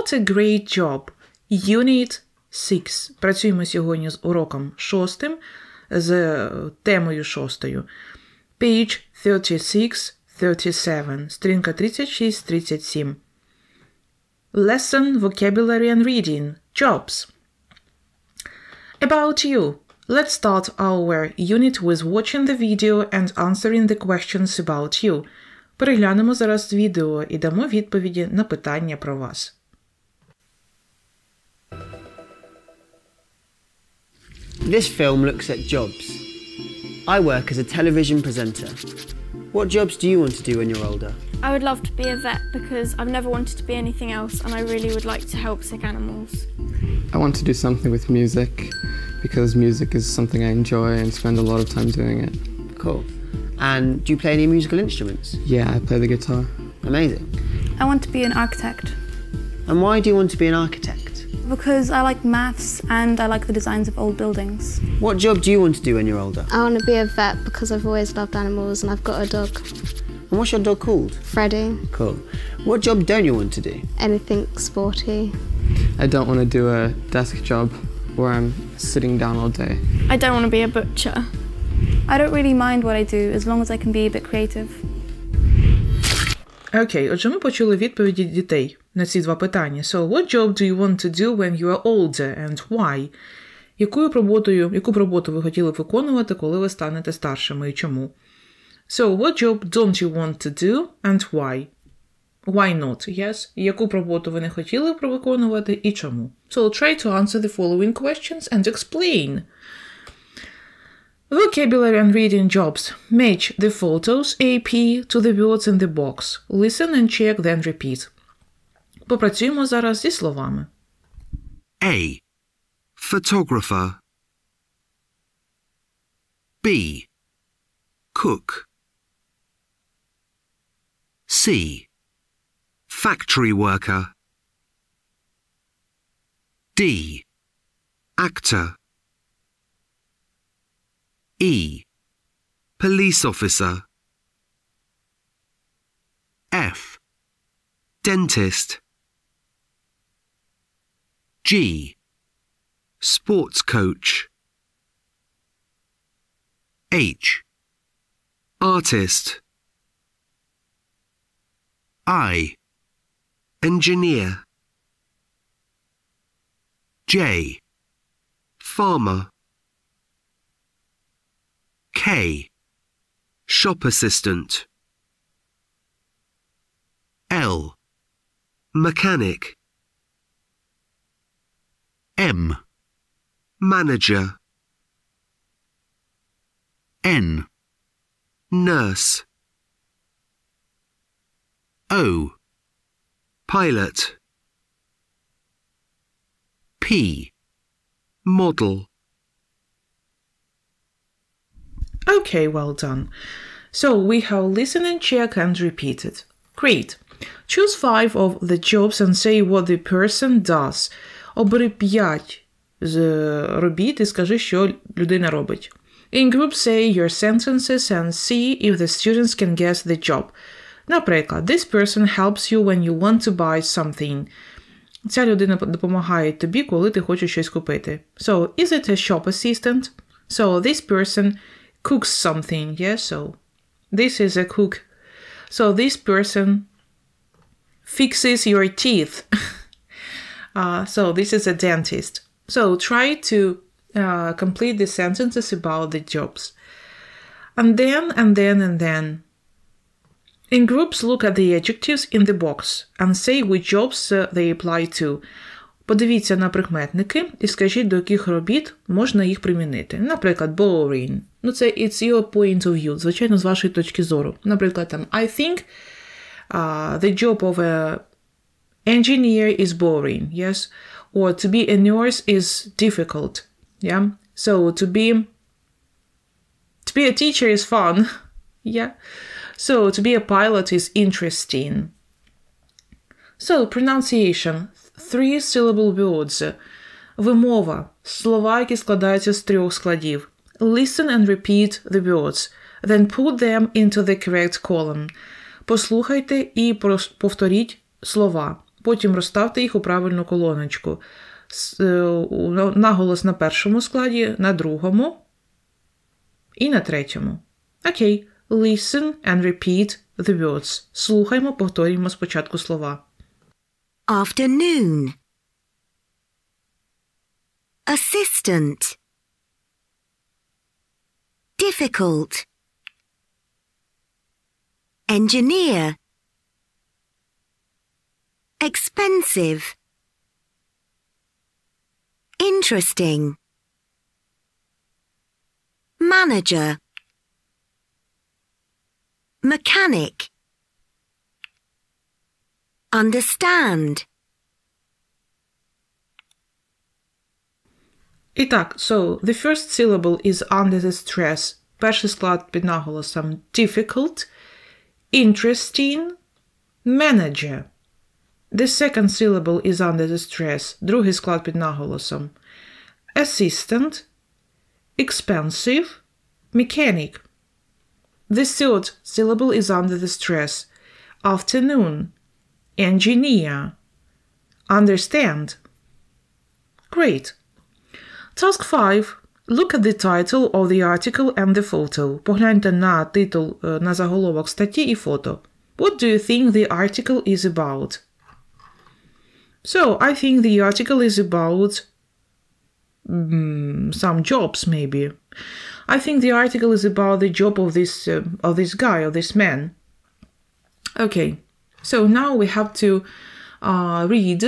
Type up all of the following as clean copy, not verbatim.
What a great job! Unit 6. Працюємо сьогодні з уроком 6, з темою 6. Page 36-37. Сторінка 36-37. Lesson, vocabulary and reading. Jobs. About you. Let's start our unit with watching the video and answering the questions about you. Переглянемо зараз відео і дамо відповіді на питання про вас. This film looks at jobs. I work as a television presenter. What jobs do you want to do when you're older? I would love to be a vet because I've never wanted to be anything else and I really would like to help sick animals. I want to do something with music because music is something I enjoy and spend a lot of time doing it. Cool. And do you play any musical instruments? Yeah, I play the guitar. Amazing. I want to be an architect. And why do you want to be an architect? Because I like maths and I like the designs of old buildings. What job do you want to do when you're older? I want to be a vet because I've always loved animals and I've got a dog. And what's your dog called? Freddie. Cool. What job don't you want to do? Anything sporty. I don't want to do a desk job where I'm sitting down all day. I don't want to be a butcher. I don't really mind what I do as long as I can be a bit creative. Окей, отже, ми почули відповіді дітей на ці два питання. So, what job do you want to do when you are older and why? Яку роботу ви хотіли б виконувати, коли ви станете старшими і чому? So, what job don't you want to do and why? Why not? Yes. Яку роботу ви не хотіли б виконувати і чому? So, try to answer the following questions and explain. Vocabulary and reading jobs. Match the photos AP to the words in the box. Listen and check, then repeat. Попрацюємо зараз зі словами. A. Photographer. B. Cook. C. Factory worker. D. Actor. E. Police officer. F. Dentist. G. Sports coach. H. Artist. I. Engineer. J. Farmer. K. Shop assistant. L. Mechanic. M. Manager. N. Nurse. O. Pilot. P. Model. Okay, well done. So, we have listen and check and repeated. Great. Choose 5 of the jobs and say what the person does. Обери 5 з робіт і скажи, що людина робить. In group say your sentences and see if the students can guess the job. Наприклад, this person helps you when you want to buy something. Ця людина допомагає тобі, коли ти хочеш щось купити. So, is it a shop assistant? So, this person cooks something, yes? So, this is a cook. So, this person fixes your teeth. So, this is a dentist. So, try to complete the sentences about the jobs. And then. In groups, look at the adjectives in the box and say which jobs they apply to. Подивіться на прикметники і скажіть, до яких робіт можна їх примінити. Наприклад, boring. Ну, це it's your point of view, звичайно, з вашої точки зору. Наприклад, там, I think the job of an engineer is boring, yes? Or to be a nurse is difficult, yeah? So, to be a teacher is fun, yeah? So, to be a pilot is interesting. So, pronunciation. 3-syllable words. Вимова. Слова, які складаються з 3 складів. Listen and repeat the words. Then put them into the correct column. Послухайте і повторіть слова. Потім розставте їх у правильну колоночку. Наголос на першому складі, на другому і на третьому. Окей. Listen and repeat the words. Слухаймо, повторюємо спочатку слова. Afternoon. Assistant. Difficult. Engineer. Expensive. Interesting. Manager. Mechanic. Understand. І так, so, the first syllable is under the stress. Перший склад під наголосом difficult, interesting, manager. The second syllable is under the stress. Другий склад під наголосом assistant, expensive, mechanic. The third syllable is under the stress. Afternoon, engineer, understand. Great. Task 5. Look at the title of the article and the photo. Погляньте на титул, на заголовок статті і фото. What do you think the article is about? So, I think the article is about some jobs, maybe. I think the article is about the job of this guy, of this man. Okay, so now we have to read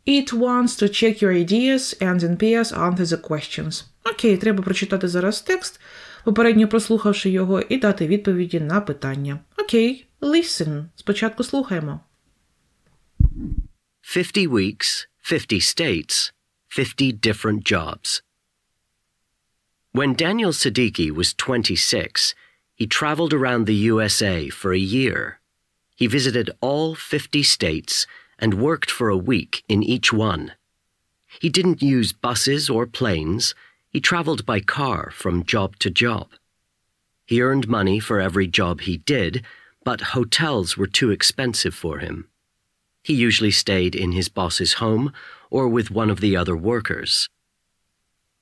it once to check your ideas and in pairs answer the questions. Окей, треба прочитати зараз текст, попередньо прослухавши його, і дати відповіді на питання. Окей, listen. Спочатку слухаємо. 50 weeks, 50 states, 50 different jobs. When Daniel Siddiqui was 26, he traveled around the USA for a year. He visited all 50 states and worked for a week in each one. He didn't use buses or planes. He traveled by car from job to job. He earned money for every job he did, but hotels were too expensive for him. He usually stayed in his boss's home or with one of the other workers.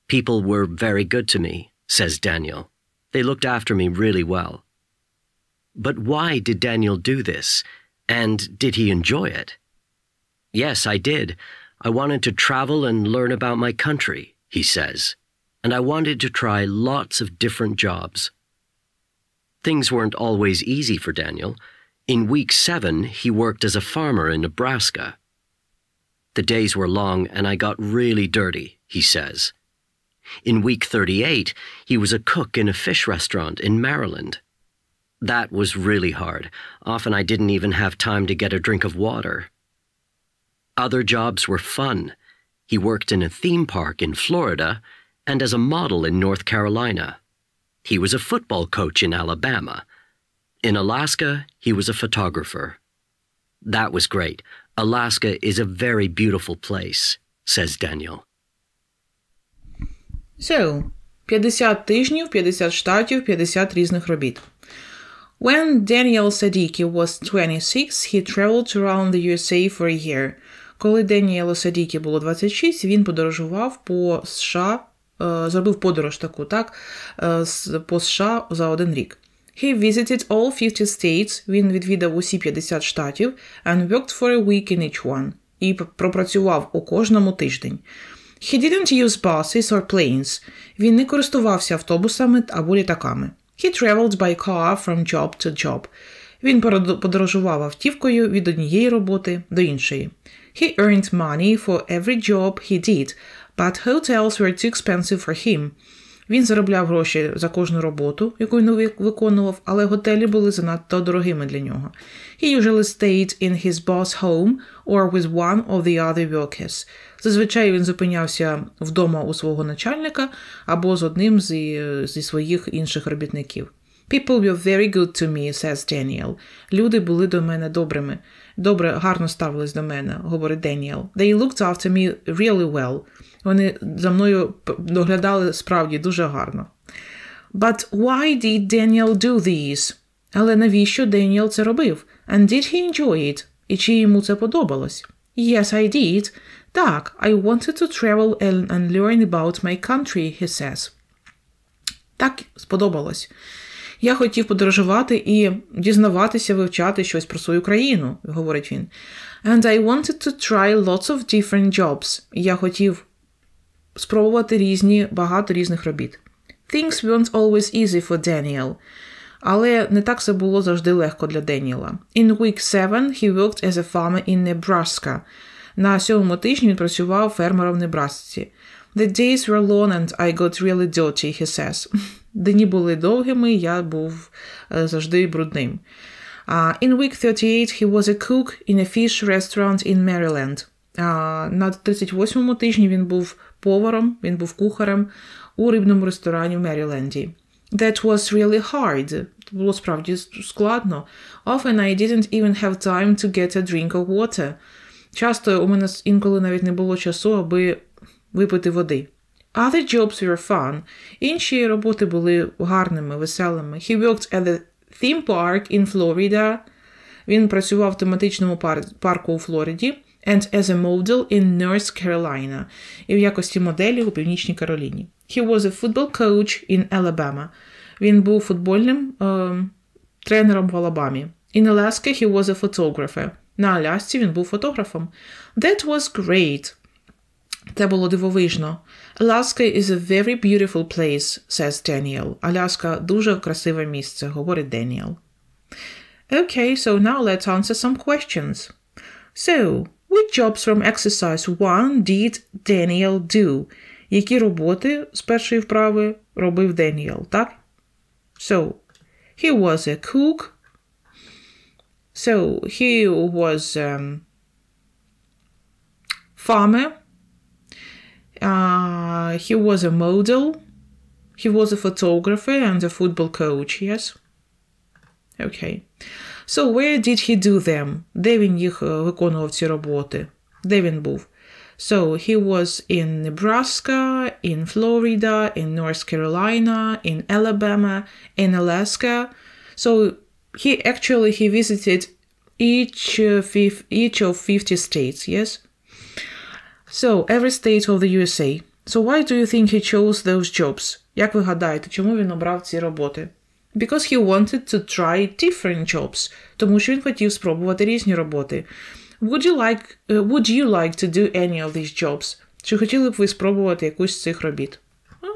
People were very good to me, says Daniel. They looked after me really well. But why did Daniel do this? And did he enjoy it? Yes, I did. I wanted to travel and learn about my country, he says. And I wanted to try lots of different jobs. Things weren't always easy for Daniel. In week 7, he worked as a farmer in Nebraska. The days were long and I got really dirty, he says. In week 38, he was a cook in a fish restaurant in Maryland. That was really hard. Often I didn't even have time to get a drink of water. Other jobs were fun. He worked in a theme park in Florida and as a model in North Carolina. He was a football coach in Alabama. In Alaska, he was a photographer. That was great. Alaska is a very beautiful place, says Daniel. So, 50 тижнів, 50 штатів, 50 різних робіт. When Daniel Siddiqui was 26, he traveled around the USA for a year. Коли Деніелу Садікі було 26, він подорожував по США, зробив подорож таку, так, по США за 1 рік. He visited all 50 states, він відвідав усі 50 штатів, and worked for a week in each one, і пропрацював у кожному тиждень. He didn't use buses or planes, він не користувався автобусами або літаками. He traveled by car from job to job. Він подорожував автівкою від однієї роботи до іншої. He earned money for every job he did, but hotels were too expensive for him. Він заробляв гроші за кожну роботу, яку він виконував, але готелі були занадто дорогими для нього. He usually stayed in his boss' home or with one of the other workers. Зазвичай він зупинявся вдома у свого начальника або з одним зі своїх інших робітників. People were very good to me, says Daniel. Люди були до мене добрими. Гарно ставились до мене, говорить Деніел. They looked after me really well. Вони за мною доглядали справді дуже гарно. But why did Daniel do this? Але навіщо Деніел це робив? And did he enjoy it? І чи йому це подобалось? Yes, I did. Так, I wanted to travel and learn about my country, he says. Так, сподобалось. Я хотів подорожувати і дізнаватися, вивчати щось про свою країну, говорить він. And I wanted to try lots of different jobs. Я хотів спробувати багато різних робіт. Things weren't always easy for Daniel. Але не так все було завжди легко для Деніела. In week 7 he worked as a farmer in Nebraska. На 7-му тижні він працював фермером в Небрасці. The days were long and I got really dirty, he says. Дні були довгими, я був завжди брудним. In week 38 he was a cook in a fish restaurant in Maryland. На 38-му тижні він був поваром, він був кухарем у рибному ресторані в Меріленді. That was really hard. Це було справді складно. Often I didn't even have time to get a drink of water. Часто у мене інколи навіть не було часу, аби випити води. Other jobs were fun. Інші роботи були гарними, веселими. He worked at the theme park in Florida. Він працював в тематичному парку у Флориді. And as a model in North Carolina. І в якості моделі у Північній Кароліні. He was a football coach in Alabama. Він був футбольним тренером в Алабамі. In Alaska he was a photographer. На Алясці він був фотографом. That was great. Це було дивовижно. Alaska is a very beautiful place, says Daniel. Аляска дуже красиве місце, говорить Деніел. Okay, so now let's answer some questions. So, which jobs from exercise 1 did Daniel do? Які роботи з першої вправи робив Деніел, так? So, he was a cook. So, he was farmer. He was a model. He was a photographer and a football coach, yes? Okay. So, where did he do them? Де він їх виконував ці роботи? Де він був? So, he was in Nebraska, in Florida, in North Carolina, in Alabama, in Alaska. So, he visited each of 50 states, yes? So, every state of the USA. So, why do you think he chose those jobs? Як ви гадаєте, чому він обрав ці роботи? Because he wanted to try different jobs. Тому що він хотів спробувати різні роботи. Would you like to do any of these jobs? Чи хотіли б ви спробувати якусь з цих робіт?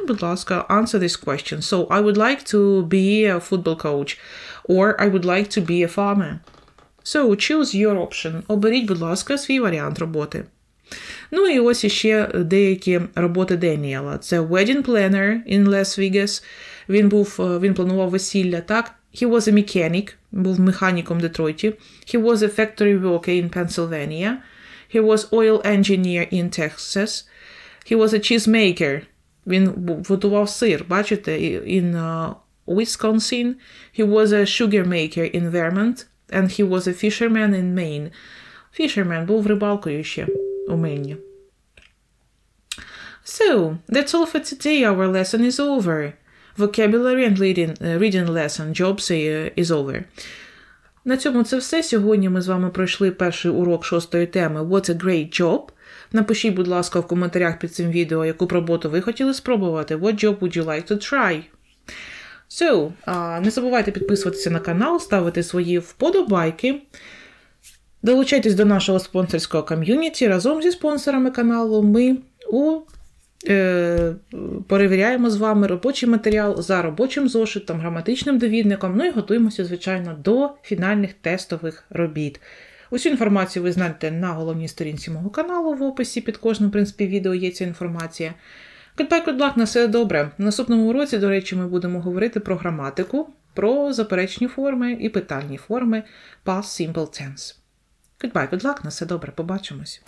Будь ласка, answer this question. So, I would like to be a football coach. Or I would like to be a farmer. So, choose your option. Оберіть, будь ласка, свій варіант роботи. Ну і ось іще деякі роботи Деніела. Це wedding planner in Las Vegas. Він планував весілля, так? He was a mechanic. Був механіком в Детройті. He was a factory worker in Pennsylvania. He was oil engineer in Texas. He was a cheesemaker. Він готував сир, бачите, in Wisconsin. He was a sugar maker in Vermont. And he was a fisherman in Maine. Fisherman був рибалкою ще у Мейні. So, that's all for today. Our lesson is over. Vocabulary and reading lesson, jobs is over. На цьому це все. Сьогодні ми з вами пройшли перший урок 6-ї теми What a great job. Напишіть, будь ласка, в коментарях під цим відео, яку б роботу ви хотіли спробувати. What job would you like to try? So, не забувайте підписуватися на канал, ставити свої вподобайки. Долучайтесь до нашого спонсорського ком'юніті. Разом зі спонсорами каналу ми перевіряємо з вами робочий матеріал за робочим зошитом, граматичним довідником, ну і готуємося, звичайно, до фінальних тестових робіт. Усю інформацію ви знайдете на головній сторінці мого каналу, в описі під кожним, в принципі, відео є ця інформація. Goodbye, good luck, на все добре. В наступному уроці, до речі, ми будемо говорити про граматику, про заперечні форми і питальні форми past simple tense. Goodbye, good luck, на все добре, побачимось.